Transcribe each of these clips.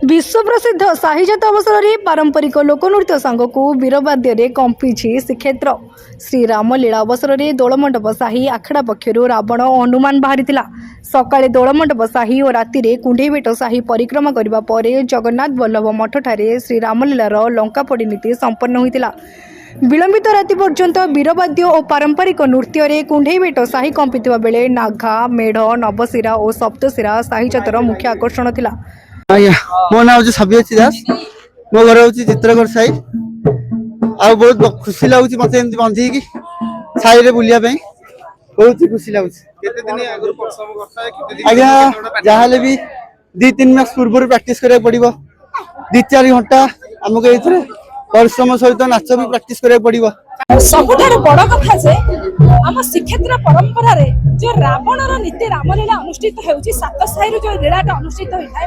विश्व प्रसिद्ध साहिजात अवसर में पारंपरिक लोकनृत्य सांग को वीरवाद्य कंपी श्रीक्षेत्र श्रीरामलीला अवसर में दोलमंडप साही आखड़ा पक्षर रावण हनुमान बाहरी सकाळे दोलमंडप साही और राति कुंडेबेट साही परिक्रमा करने पर जगन्नाथ वल्लभ मठ ठारे श्रीरामलीलार लंकापोड़ी नीति संपन्न होता। विलंबित राति पर्यंत वीरवाद्य और पारंपरिक नृत्य कुंडेबेट साही कंपिता बेले नाघा मेढ़ नवशिरा और सप्तशिरा साहिजातर मुख्य आकर्षण था। आज्ञा मो ना हूँ सब्यची दास मो घर हूँ चित्रगढ़ साई आ बहुत खुशी लगुच मत बंधी की साई बुलिया बहुत खुशी लगुच। आज्ञा जहाँ भी 2-3 मास पूर्व प्रैक्टिस करा पड़ो 2-4 घंटा आमको ये परिश्रम सहित नाच भी प्रैक्टिस करा पड़ो। सबुठार बड़ कथा जे आम श्रीक्षेत्र परंपरा रे जो रावणर नीति रामलीला अनुष्ठित होउची सात साहिर जो लीलाटा अनुष्ठित होता है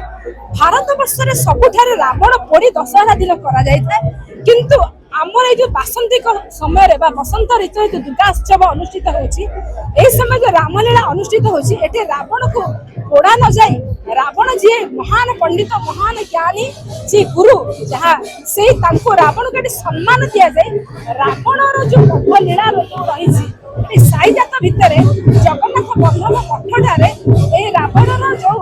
भारत वर्ष रे सबुठार रावण पोड़ी दशहरा दिन करा जाय थाए। किंतु आमर जो बासंतिक समय रे बा बसंत ऋतु जो दुर्गा उत्सव अनुष्ठित होउची ए समय जो रामलीला अनुष्ठित होउची एटे रावण को पोड़ा न जाए रावण जी महान पंडित महान ज्ञानी जी गुरु जहाँ से रावण को सम्मान दि जाए। रावणर जो पथ लीला रही साईजात भितर जगन्नाथ वल्लभ मठ ठारे ए रावणर जो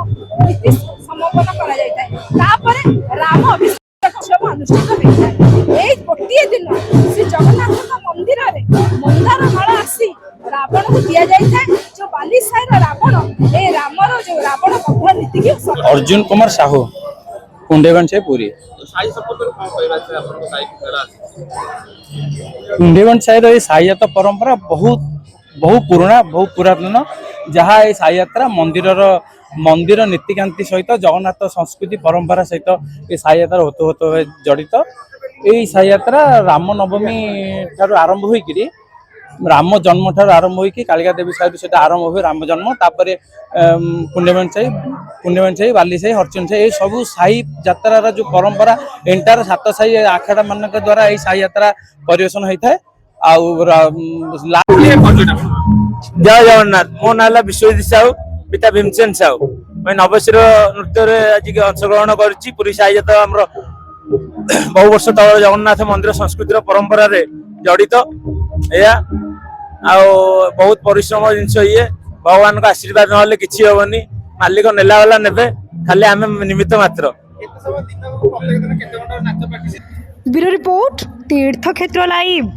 नीति समापन करा जाय तापर राम अभिषेक उत्सव अनुष्ठित होता है। गोटे दिन श्री जगन्नाथ मंदिर में मंदार माला आसी रावण को दि जाए जो बाली साईर रावण ए रामर जो रावण पथ नीति की अर्जुन कुमार साहू कुंडेगंज से पूरी कुंडेगंज साई साईजात परंपरा बहुत बहु पुराना बहुत पुरातन जहाँ ये साई यात्रा मंदिर नीतिकांति सहित जगन्नाथ संस्कृति परंपरा सहित ये साई यात्रा होते जड़ित। यही साई यात्रा राम नवमी ठार आरंभ होकर राम जन्म ठार आरंभ होकर कालिका देवी साई से आरंभ हुए राम जन्म तापर कुंडेगंज साई बाली साई हरचंद साई ये सब साई यात्रा जो परंपरा एंटार 7 साई आखड़ा मान द्वारा यही साई यात्रा परिवेशन होता है। जय जगन्नाथ मो ना विश्वजित साहू पिता भीमसेन साहू मैं नवशिर नृत्य आज अंशग्रहण करी साईजात आम बहु वर्ष तल जगन्नाथ मंदिर संस्कृतिर परंपरा रे जड़ित या बहुत परिश्रम जिनस ये भगवान का आशीर्वाद ना कि हेनी मालिक नेला वाला ने खाली आम निमित्त मात्र। ब्यूरो रिपोर्ट तीर्थक्षेत्र लाइव।